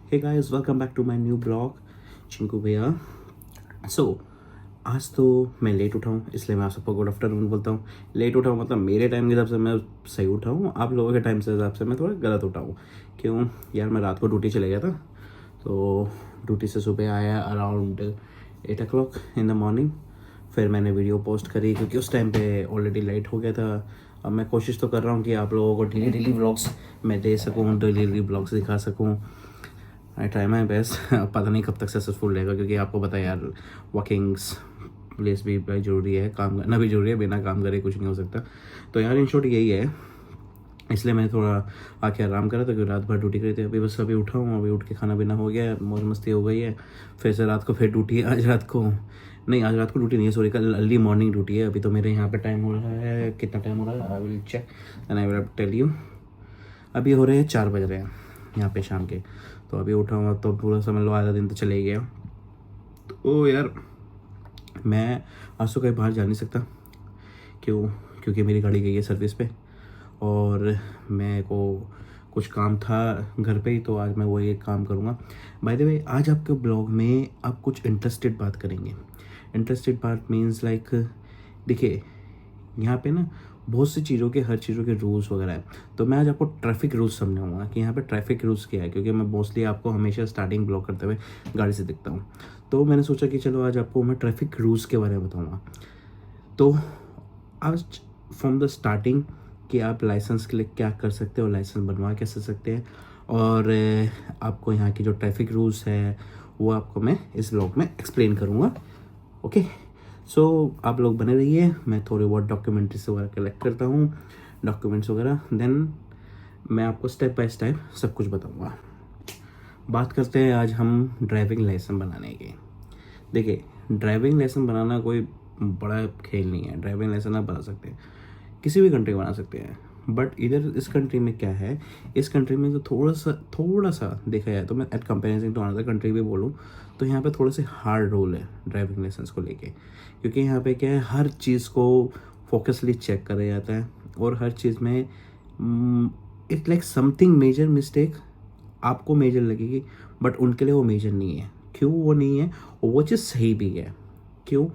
Hey guys, welcome back to my new blog Chinku भैया। So आज तो मैं लेट उठा हूँ, इसलिए मैं आप सबको गुड आफ्टरनून बोलता हूँ। लेट उठा हूँ मतलब मेरे टाइम के हिसाब से मैं सही उठा हूँ, आप लोगों के टाइम से हिसाब से मैं थोड़ा गलत उठा हूँ। क्यों यार, मैं रात को ड्यूटी चले गया था, तो ड्यूटी से सुबह आया around 8 o'clock in the morning. फिर मैंने वीडियो पोस्ट करी क्योंकि उस टाइम पे ऑलरेडी लेट हो गया था। अब मैं कोशिश तो कर रहा हूँ कि आप लोगों को डेली डेली व्लॉग्स मैं दे सकूँ, डेली डेली व्लॉग्स दिखा सकूँ। I try my best. पता नहीं कब तक सक्सेसफुल रहेगा, क्योंकि आपको पता है यार, वर्किंग्स प्लेस भी भाई ज़रूरी है, काम करना भी ज़रूरी है, बिना काम करे कुछ नहीं हो सकता। तो यार इन शॉर्ट यही है, इसलिए मैंने थोड़ा आके आराम करा था क्योंकि रात भर ड्यूटी करी थी। अभी बस अभी उठा हूँ, अभी उठ के खाना पीना हो गया है, मौज मस्ती हो गई है। फिर से रात को फिर ड्यूटी है। आज रात को नहीं, आज रात को ड्यूटी नहीं है, सॉरी, कल अर्ली मॉर्निंग ड्यूटी है। अभी तो मेरे यहाँ पे टाइम हो रहा है, कितना टाइम हो रहा है I will check and I will tell you. अभी हो रहे हैं 4 बज रहे हैं यहाँ पे शाम के। तो अभी उठा हुआ तो पूरा समझ लो आधा दिन तो चले ही गया। तो यार मैं आज तो कहीं बाहर जा नहीं सकता। क्यों? क्योंकि मेरी गाड़ी गई है सर्विस पे, और मेरे को कुछ काम था घर पे ही, तो आज मैं वही एक काम करूँगा। बाय द वे, आज आपके ब्लॉग में आप कुछ इंटरेस्टेड बात करेंगे। इंटरेस्टेड बात मीन्स लाइक, देखिए यहाँ पे ना बहुत सी चीज़ों के, हर चीज़ों के रूल्स वगैरह है। तो मैं आज आपको ट्रैफिक रूल्स समझाऊंगा कि यहाँ पे ट्रैफिक रूल्स क्या है, क्योंकि मैं मोस्टली आपको हमेशा स्टार्टिंग ब्लॉक करते हुए गाड़ी से दिखता हूँ। तो मैंने सोचा कि चलो आज आपको मैं ट्रैफिक रूल्स के बारे में बताऊँगा। तो आज फ्रॉम द स्टार्टिंग कि आप लाइसेंस के लिए क्या कर सकते हो, लाइसेंस बनवा कैसे सकते हैं, और आपको यहाँ की जो ट्रैफिक रूल्स है वो आपको मैं इस ब्लॉग में एक्सप्लेन करूँगा। ओके, सो आप लोग बने रहिए। मैं थोड़े बहुत डॉक्यूमेंट्री से वगैरह कलेक्ट करता हूँ, डॉक्यूमेंट्स वगैरह, देन मैं आपको स्टेप बाय स्टेप सब कुछ बताऊँगा। बात करते हैं आज हम ड्राइविंग लाइसेंस बनाने की। देखिए, ड्राइविंग लाइसेंस बनाना कोई बड़ा खेल नहीं है। ड्राइविंग लाइसेंस आप बना सकते हैं, किसी भी कंट्री बना सकते हैं, बट इधर इस कंट्री में क्या है, इस कंट्री में जो थोड़ा सा देखा जाए तो मैं at comparison to another country भी बोलूँ तो यहाँ पे थोड़े से हार्ड रूल है ड्राइविंग लाइसेंस को लेके। क्योंकि यहाँ पे क्या है, हर चीज़ को फोकसली चेक करा जाता है, और हर चीज़ में it's like something major mistake आपको मेजर लगेगी, बट उनके लिए वो मेजर नहीं है। क्यों वो नहीं है? वो चीज़ सही भी है। क्यों?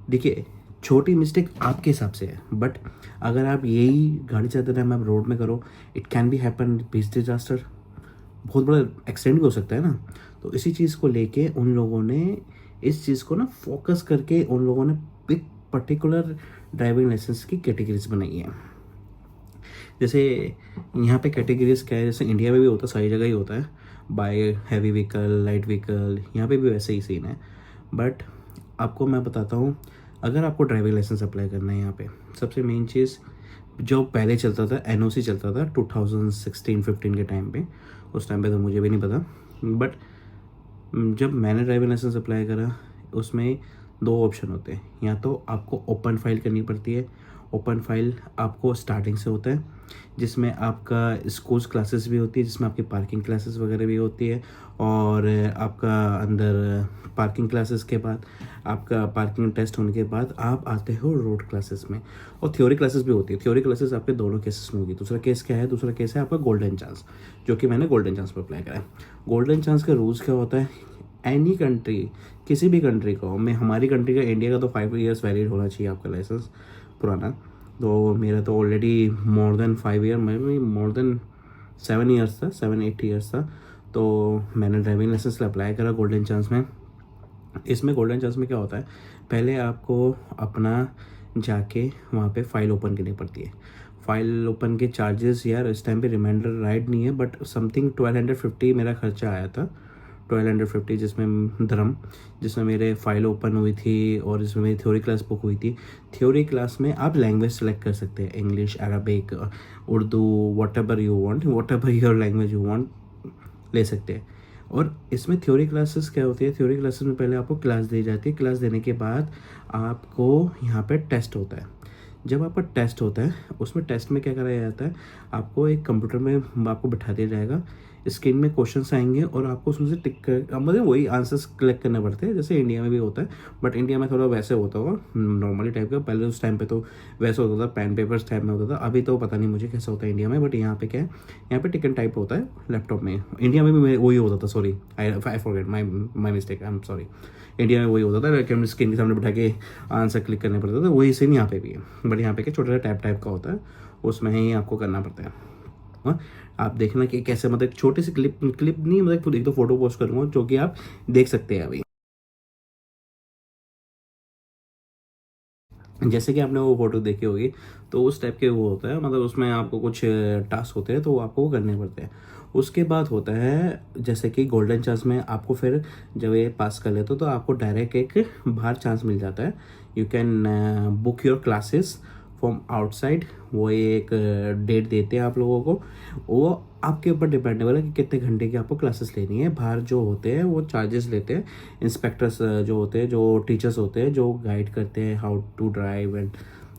देखिए, छोटी मिस्टेक आपके हिसाब से है, बट अगर आप यही गाड़ी चलाते टाइम आप रोड में करो, it can be happen beach disaster, बहुत बड़ा एक्सीडेंट भी हो सकता है ना। तो इसी चीज़ को लेके उन लोगों ने इस चीज़ को ना फोकस करके उन लोगों ने एक पर्टिकुलर ड्राइविंग लाइसेंस की कैटेगरीज बनाई है। जैसे यहाँ पे कैटेगरीज क्या है, जैसे इंडिया में भी होता है, सारी जगह ही होता है, bye heavy vehicle, light vehicle, यहाँ पे भी वैसे ही सीन है। बट आपको मैं बताता हूँ, अगर आपको ड्राइविंग लाइसेंस अप्लाई करना है यहाँ पे, सबसे मेन चीज़ जो पहले चलता था, एनओसी चलता था 2016-15 के टाइम पे। उस टाइम पे तो मुझे भी नहीं पता, बट जब मैंने ड्राइविंग लाइसेंस अप्लाई करा, उसमें 2 ऑप्शन होते हैं। या तो आपको ओपन फाइल करनी पड़ती है। ओपन फाइल आपको स्टार्टिंग से होता है, जिसमें आपका स्कूल्स क्लासेस भी होती है, जिसमें आपकी पार्किंग क्लासेस वगैरह भी होती है, और आपका अंदर पार्किंग क्लासेस के बाद, आपका पार्किंग टेस्ट होने के बाद आप आते हो रोड क्लासेस में, और थ्योरी क्लासेस भी होती है। थ्योरी क्लासेस आपके दोनों केसेस में होगी। दूसरा केस क्या है? दूसरा केस है आपका गोल्डन चांस, जो कि मैंने गोल्डन चांस पर अप्लाई करा है। गोल्डन चांस का रूल्स क्या होता है, एनी कंट्री, किसी भी कंट्री को, मैं हमारी कंट्री का, इंडिया का तो 5 years वैलिड होना चाहिए आपका लाइसेंस पुराना। तो मेरा तो ऑलरेडी मोर देन 5 year, मैं भी मोर देन 7 years था, 7-8 years था। तो मैंने ड्राइविंग लाइसेंस अप्लाई करा गोल्डन चांस में। इसमें गोल्डन चांस में क्या होता है, पहले आपको अपना जाके वहाँ पे फाइल ओपन करनी पड़ती है। फाइल ओपन के चार्जेस यार इस टाइम पे रिमाइंडर राइट नहीं है, बट समथिंग 1250 मेरा खर्चा आया था। 1250 जिसमें धर्म, जिसमें मेरे फाइल ओपन हुई थी, और इसमें मेरी थ्योरी क्लास बुक हुई थी। थ्योरी क्लास में आप लैंग्वेज सेलेक्ट कर सकते हैं, English, Arabic, Urdu, what ever you want, what ever your language you want ले सकते हैं। और इसमें थ्योरी क्लासेस क्या होती है, थ्योरी क्लासेस में पहले आपको क्लास दी जाती है, क्लास देने के बाद आपको यहाँ पे टेस्ट होता है, जब आपका टेस्ट होता है, उसमें टेस्ट में क्या कराया जाता है, आपको एक कंप्यूटर में आपको बिठा दिया जाएगा, स्क्रीन में क्वेश्चंस आएंगे और आपको उसमें से टिक कर मतलब वही आंसर्स कलेक्ट करने पड़ते हैं जैसे इंडिया में भी होता है, बट इंडिया में थोड़ा वैसे होता होगा नॉर्मली टाइप का। पहले उस टाइम पे तो वैसे होता था, पेन पेपर्स टाइप में होता था, अभी तो पता नहीं मुझे कैसा होता है इंडिया में, बट यहाँ पे क्या है, यहाँ पे टिकन टाइप होता है लैपटॉप में। इंडिया में भी वही होता था, sorry I forget my mistake, I am sorry. India में वही होता था, कैमरा स्क्रीन के सामने बिठा के आंसर क्लिक करने पड़ता था, वही सेम यहाँ पे भी है, बट यहाँ पे क्या छोटा सा टैप टाइप का होता है, उसमें ही आपको करना पड़ता है। हाँ, आप देखना कि कैसे, मतलब छोटे से क्लिप क्लिप नहीं, मतलब एक दो फोटो पोस्ट करूँगा जो कि आप देख सकते हैं अभी। जैसे कि आपने वो फोटो देखी होगी, तो उस टाइप के वो होता है, मतलब उसमें आपको कुछ टास्क होते हैं तो वो आपको वो करने पड़ते हैं। उसके बाद होता है जैसे कि गोल्डन चांस में आपको फिर जब ये पास कर लेते हो तो आपको डायरेक्ट एक बाहर चांस मिल जाता है, you can book your classes from outside. वो एक डेट देते हैं आप लोगों को, वो आपके ऊपर डिपेंडेबल है कि कितने घंटे की आपको क्लासेस लेनी है। बाहर जो होते हैं वो चार्जेस लेते हैं, इंस्पेक्टर्स जो होते हैं, जो टीचर्स होते हैं, जो गाइड करते हैं हाउ टू ड्राइव एंड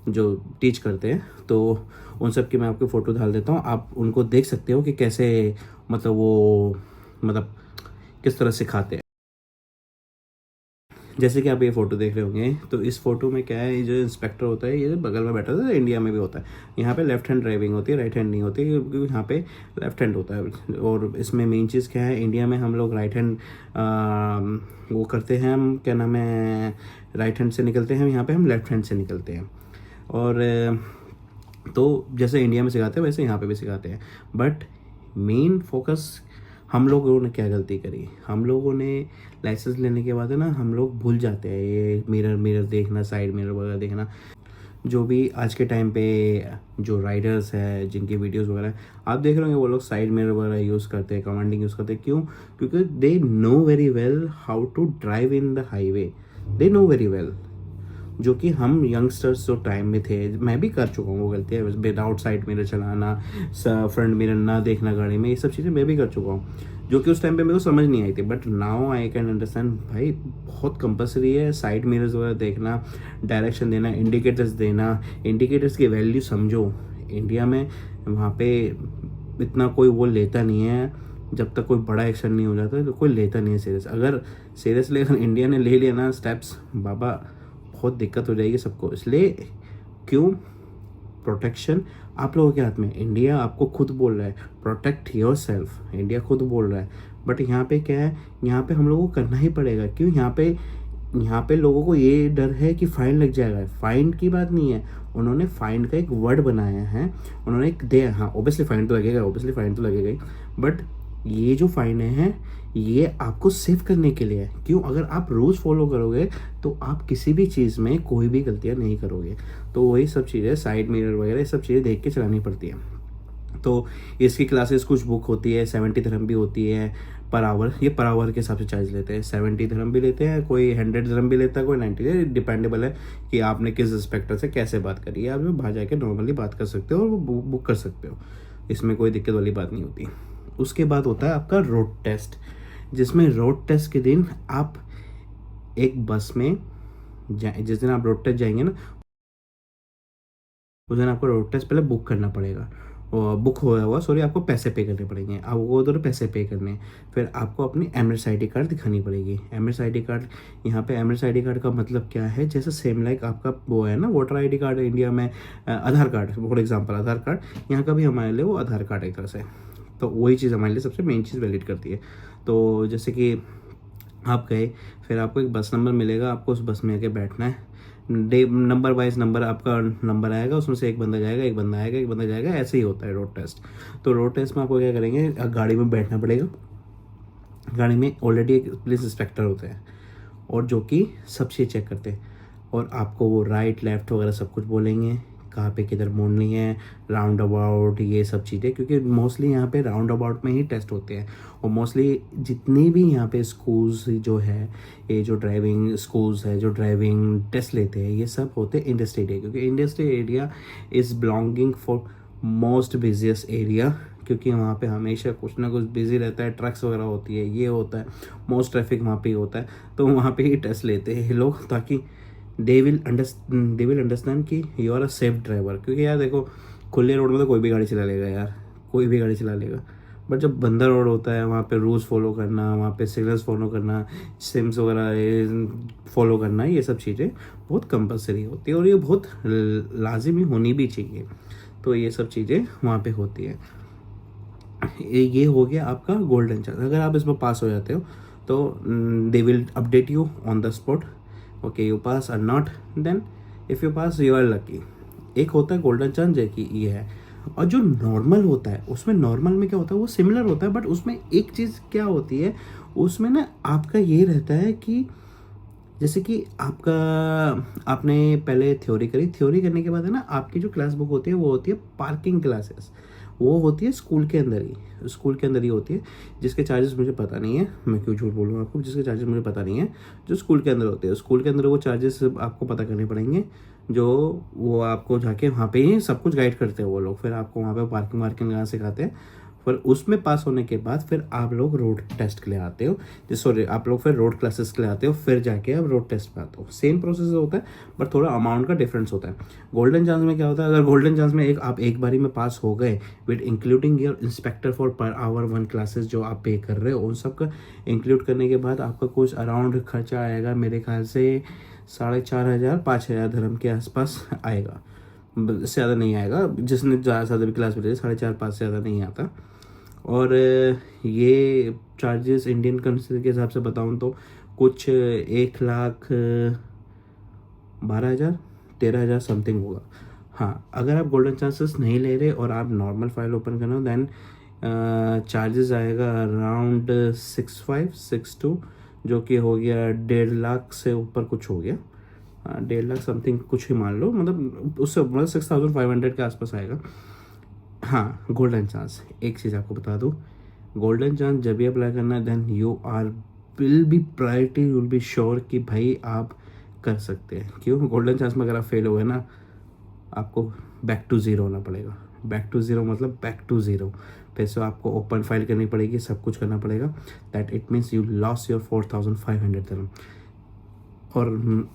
जो टीच करते हैं, तो उन सब की मैं आपको फ़ोटो डाल देता हूँ, आप उनको देख सकते हो कि कैसे मतलब वो मतलब किस तरह सिखाते हैं। जैसे कि आप ये फ़ोटो देख रहे होंगे, तो इस फोटो में क्या है, ये जो इंस्पेक्टर होता है ये बगल में बैठा होता है, इंडिया में भी होता है। यहाँ पे लेफ्ट हैंड ड्राइविंग होती है, राइट हैंड नहीं होती, क्योंकि यहाँ पे लेफ्ट हैंड होता है। और इसमें मेन चीज़ क्या है, इंडिया में हम लोग राइट हैंड वो करते हैं, हम क्या नाम है, राइट हैंड से निकलते हैं, यहाँ पे हम लेफ्ट हैंड से निकलते हैं। और तो जैसे इंडिया में सिखाते हैं वैसे यहाँ पे भी सिखाते हैं, बट मेन फोकस हम लोगों ने क्या गलती करी, हम लोगों ने लाइसेंस लेने के बाद है ना, हम लोग भूल जाते हैं ये मिरर मिरर देखना, साइड मिरर वगैरह देखना। जो भी आज के टाइम पे जो राइडर्स है, जिनकी वीडियोस वगैरह आप देख रहे होंगे, वो लोग साइड मिरर वगैरह यूज़ करते हैं, कमांडिंग यूज़ करते हैं। क्यों? क्योंकि they know very well how to drive in the highway, they know very well. जो कि हम यंगस्टर्स जो टाइम में थे, मैं भी कर चुका हूँ वो गलतियाँ, विदाउट साइड मिरर चलाना, फ्रंट मिरर ना देखना गाड़ी में, ये सब चीज़ें मैं भी कर चुका हूँ, जो कि उस टाइम पे मेरे को समझ नहीं आई थी। But now I can understand भाई, बहुत कंपलसरी है साइड मिरर्स वगैरह देखना, डायरेक्शन देना, इंडिकेटर्स देना, इंडिकेटर्स की वैल्यू समझो। इंडिया में वहाँ पे इतना कोई वो लेता नहीं है, जब तक कोई बड़ा एक्शन नहीं हो जाता तो कोई लेता नहीं है सीरियस। अगर सीरियसली अगर इंडिया ने ले लिया ना स्टेप्स, बाबा बहुत दिक्कत हो जाएगी सबको। इसलिए क्यों, प्रोटेक्शन आप लोगों के हाथ में। इंडिया आपको खुद बोल रहा है प्रोटेक्ट योर सेल्फ, इंडिया खुद बोल रहा है, बट यहाँ पे क्या है, यहाँ पे हम लोगों को करना ही पड़ेगा। क्यों? यहाँ पे लोगों को ये डर है कि फाइन लग जाएगा। फाइन की बात नहीं है, उन्होंने फाइन का एक वर्ड बनाया है, उन्होंने एक दे, हाँ ऑब्वियसली फाइन तो लगेगा, ऑब्वियसली फाइन तो लगेगा ही, बट ये जो फाइन है ये आपको सेव करने के लिए है। क्यों? अगर आप रूल्स फॉलो करोगे तो आप किसी भी चीज़ में कोई भी गलतियाँ नहीं करोगे। तो वही सब चीज़ें, साइड मिरर वगैरह ये सब चीज़ें देख के चलानी पड़ती है। तो इसकी क्लासेस कुछ बुक होती है, 70 धर्म भी होती है पर आवर, ये पर आवर के हिसाब से चार्ज लेते हैं। 70 धर्म भी लेते हैं, कोई 100 धर्म भी लेता है, कोई 90, डिपेंडेबल है कि आपने किस इंस्पेक्टर से कैसे बात करी है। आप जो बाहर जाके नॉर्मली बात कर सकते हो और वो बुक कर सकते हो, इसमें कोई दिक्कत वाली बात नहीं होती। उसके बाद होता है आपका रोड टेस्ट, जिसमें रोड टेस्ट के दिन आप एक बस में जाए, जिस दिन आप रोड टेस्ट जाएंगे ना, उस दिन आपको रोड टेस्ट पहले बुक करना पड़ेगा, और बुक होया हुआ सॉरी, आपको पैसे पे करने पड़ेंगे, आपको उधर पैसे पे करने हैं। फिर आपको अपनी एमएस आई डी कार्ड दिखानी पड़ेगी। एमएस आई डी कार्ड, यहाँ पे एमएस आई डी कार्ड का मतलब क्या है, जैसे सेम लाइक आपका वो है ना voter I D card India में, Aadhaar card for example, Aadhaar card यहाँ का भी हमारे लिए वो आधार कार्ड एक तरह से, तो वही चीज़ हमारे लिए सबसे मेन चीज़ वैलिड करती है। तो जैसे कि आप गए, फिर आपको एक बस नंबर मिलेगा, आपको उस बस में आके बैठना है, डे नंबर वाइज नंबर आपका नंबर आएगा, उसमें से एक बंदा जाएगा, एक बंदा आएगा, एक बंदा जाएगा, ऐसे ही होता है रोड टेस्ट। तो रोड टेस्ट में आपको क्या करेंगे, गाड़ी में बैठना पड़ेगा। गाड़ी में ऑलरेडी एक पुलिस इंस्पेक्टर होते हैं और जो कि सब चीज़ चेक करते हैं, और आपको वो राइट लेफ्ट वगैरह सब कुछ बोलेंगे, कहाँ पे किधर मोड़नी है, राउंड अबाउट, ये सब चीज़ें, क्योंकि मोस्टली यहाँ पे राउंड अबाउट में ही टेस्ट होते हैं। और मोस्टली जितनी भी यहाँ पे स्कूल्स जो है, ये जो ड्राइविंग स्कूल्स है, जो ड्राइविंग टेस्ट लेते हैं, ये सब होते हैं इंडस्ट्रियल एरिया, क्योंकि industrial area is belonging for most busiest area, क्योंकि वहाँ पे हमेशा कुछ ना कुछ बिजी रहता है, ट्रक्स वगैरह होती है, ये होता है, मोस्ट ट्रैफिक वहाँ पे ही होता है। तो वहाँ पे ही टेस्ट लेते हैं लोग, ताकि दे विल अंडरस्टैंड कि you are a safe driver. क्योंकि यार देखो, खुले रोड में तो कोई भी गाड़ी चला लेगा यार, कोई भी गाड़ी चला लेगा। बट जब बंदा रोड होता है, वहाँ पे रूल्स फॉलो करना, वहाँ पे सिग्नल्स फॉलो करना, सिम्स वगैरह फॉलो करना, ये सब चीज़ें बहुत कंपलसरी होती है और ये बहुत लाजिमी होनी भी चाहिए। तो ये सब चीज़ें वहाँ पे होती है। ये हो गया आपका गोल्डन चांस। अगर आप इसमें पास हो जाते हो तो they will update you on the spot, okay you pass और not, then if you pass you are lucky. एक होता है गोल्डन चांस जो कि ये है, और जो नॉर्मल होता है उसमें, नॉर्मल में क्या होता है वो सिमिलर होता है, बट उसमें एक चीज़ क्या होती है, उसमें ना आपका ये रहता है कि जैसे कि आपका, आपने पहले थ्योरी करी, थ्योरी करने के बाद है ना आपकी जो क्लास बुक होती है वो होती है पार्किंग क्लासेस। वो होती है स्कूल के अंदर ही, स्कूल के अंदर ही होती है, जिसके चार्जेस मुझे पता नहीं है, मैं क्यों झूठ बोलूँ आपको, जिसके चार्जेस मुझे पता नहीं है, जो स्कूल के अंदर होते हैं, स्कूल के अंदर वो चार्जेस आपको पता करने पड़ेंगे, जो वो आपको जाके वहाँ पे ही सब कुछ गाइड करते हैं वो लोग, फिर आपको वहाँ पे पार्किंग वार्किंग लगाना सिखाते हैं। फिर उसमें पास होने के बाद फिर आप लोग रोड टेस्ट के लिए आते हो, सॉरी आप लोग फिर रोड क्लासेस के लिए आते हो, फिर जाके आप रोड टेस्ट पे आते हो। सेम प्रोसेस होता है बट थोड़ा अमाउंट का डिफरेंस होता है। गोल्डन चांस में क्या होता है, अगर गोल्डन चांस में आप एक बारी में पास हो गए with including your inspector for per hour 1 classes जो आप पे कर रहे हो, उन सब का इंक्लूड करने के बाद आपका कुछ अराउंड खर्चा आएगा मेरे ख्याल से 4,500-5,000 धर्म के आसपास आएगा, इससे ज़्यादा नहीं आएगा। जिसने ज़्यादा भी क्लास में 4,500-5,000 से ज़्यादा नहीं आता। और ये चार्जेस इंडियन करेंसी के हिसाब से बताऊँ तो कुछ 1,12,000 13,000 समथिंग होगा। हाँ, अगर आप गोल्डन चांसेस नहीं ले रहे और आप नॉर्मल फाइल ओपन करना हो देन चार्जेस आएगा अराउंड 6,562, जो कि हो गया 1.5 लाख से ऊपर कुछ हो गया, 1.5 लाख समथिंग कुछ ही मान लो, मतलब उससे मतलब 6,500 के आसपास आएगा। हाँ, गोल्डन चांस, एक चीज़ आपको बता दूँ, गोल्डन चांस जब भी अप्लाई करना है then you are will be priority, will be sure कि भाई आप कर सकते हैं। क्यों? गोल्डन चांस में अगर आप फेल हो गए ना, आपको बैक टू ज़ीरो होना पड़ेगा। बैक टू ज़ीरो मतलब बैक टू ज़ीरो, फिर से आपको ओपन फाइल करनी पड़ेगी, सब कुछ करना पड़ेगा। That it means you loss your 4,500 धर्म। और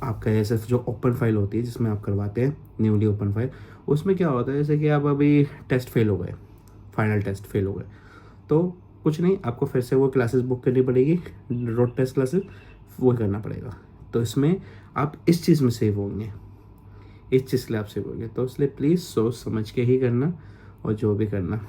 आपका ऐसे जो ओपन फाइल होती है जिसमें आप करवाते हैं न्यूली ओपन फाइल, उसमें क्या होता है, जैसे कि आप अभी टेस्ट फेल हो गए, फाइनल टेस्ट फेल हो गए, तो कुछ नहीं, आपको फिर से वो क्लासेस बुक करनी पड़ेगी, रोड टेस्ट क्लासेस, वो करना पड़ेगा। तो इसमें आप इस चीज़ में सेव होंगे, इस चीज़ के लिए आप सेव होंगे। तो इसलिए प्लीज़ सोच समझ के ही करना और जो भी करना।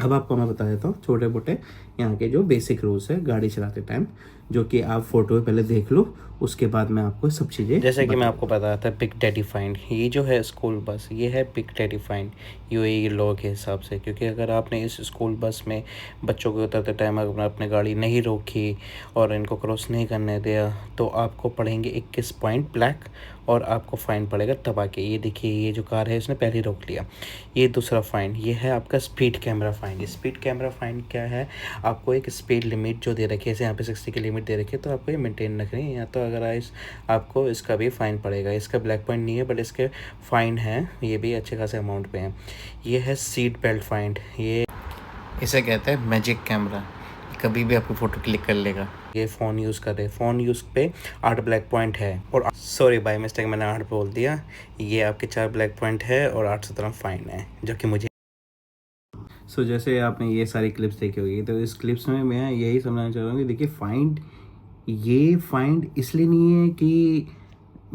अब आपको मैं बता देता हूँ छोटे मोटे यहाँ के जो बेसिक रूल्स है गाड़ी चलाते टाइम, जो कि आप फोटो में पहले देख लो, उसके बाद मैं आपको सब चीज़ें, जैसे कि मैं आपको बताया था बिग डैडी फाइन, ये जो है स्कूल बस, ये है big daddy fine UAE law के हिसाब से। क्योंकि अगर आपने इस स्कूल बस में बच्चों को उतरते टाइम अगर अपनी गाड़ी नहीं रोकी और इनको क्रॉस नहीं करने दिया तो आपको पड़ेंगे 21 पॉइंट ब्लैक, और आपको फ़ाइन पड़ेगा दबा के। ये देखिए, ये जो कार है इसने पहले ही रोक लिया। ये दूसरा फ़ाइन, ये है आपका speed camera fine. Speed camera fine क्या है, आपको एक स्पीड लिमिट जो दे रखी है, जैसे यहाँ पे 60 की लिमिट दे रखी है, तो आपको ये मेंटेन रखनी है। या तो अगर आपको इसका भी फ़ाइन पड़ेगा। इसका ब्लैक पॉइंट नहीं है बट इसके फ़ाइन है, ये भी अच्छे खासे अमाउंट पे हैं। ये है सीट बेल्ट फ़ाइन, ये इसे कहते हैं मैजिक कैमरा, कभी भी आपकी फ़ोटो क्लिक कर लेगा। ये फ़ोन यूज़ कर रहे, फ़ोन यूज़ पे 8 ब्लैक पॉइंट है, और सॉरी बाय मिस्टेक मैंने 8 बोल दिया, ये आपके 4 ब्लैक पॉइंट है और 800 तरफ फ़ाइन है, जो कि मुझे जैसे आपने ये सारी क्लिप्स देखी होगी, तो इस क्लिप्स में मैं यही समझाना चाह रहा हूँ कि देखिए ये फाइंड इसलिए नहीं है कि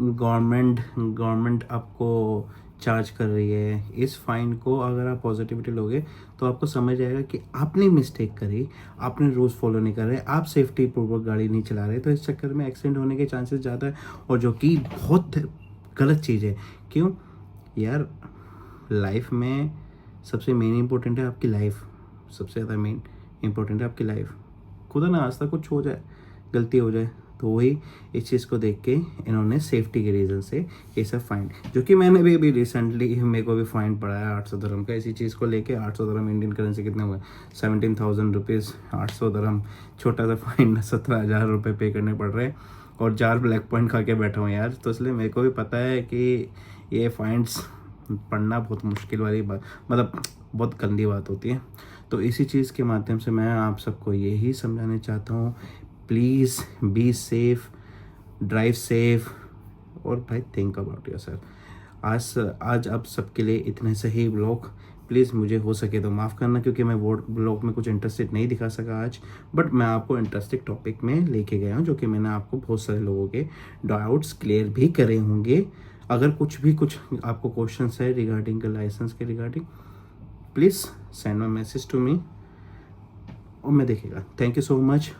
गवर्नमेंट आपको चार्ज कर रही है। इस फाइन को अगर आप पॉजिटिविटी लोगे तो आपको समझ आएगा कि आपने मिस्टेक करी, आपने रूल्स फॉलो नहीं कर रहे, आप सेफ्टी पूर्वक गाड़ी नहीं चला रहे, तो इस चक्कर में एक्सीडेंट होने के चांसेस ज़्यादा है, और जो कि बहुत गलत चीज़ है। क्यों यार, लाइफ में सबसे मेन इम्पोर्टेंट है आपकी लाइफ, सबसे ज़्यादा मेन इम्पोर्टेंट है आपकी लाइफ। खुदा ना खास्ता कुछ हो जाए, गलती हो जाए, तो वही इस चीज़ को देख के इन्होंने सेफ्टी के रीज़न से ये सब फाइन, जो कि मैंने भी अभी रिसेंटली मेरे को भी फाइन पड़ा है 800 धर्म का, इसी चीज़ को लेके। 800 धर्म इंडियन करेंसी कितने हुए, 17,000 रुपीज़। 800 धर्म छोटा सा फाइन, 17,000 रुपये पे करने पड़ रहे हैं, और 4 ब्लैक पॉइंट खा के बैठा हूँ यार। तो इसलिए मेरे को भी पता है कि ये फाइन्स पढ़ना बहुत मुश्किल वाली बात, मतलब बहुत गंदी बात होती है। तो इसी चीज़ के माध्यम से मैं आप सबको यही समझाना चाहता हूँ, please be safe, drive safe, और भाई थिंक अबाउट योर सेल्फ। आज आप सबके लिए इतने सही ब्लॉग, प्लीज़ मुझे हो सके तो माफ़ करना, क्योंकि मैं वो ब्लॉग में कुछ इंटरेस्टेड नहीं दिखा सका आज, बट मैं आपको इंटरेस्टिंग टॉपिक में लेके गया हूँ, जो कि मैंने आपको बहुत सारे लोगों के डाउट्स क्लियर भी करे होंगे। अगर कुछ आपको क्वेश्चंस है रिगार्डिंग लाइसेंस के regarding, please send my message to me और मैं देखेगा। Thank you so much.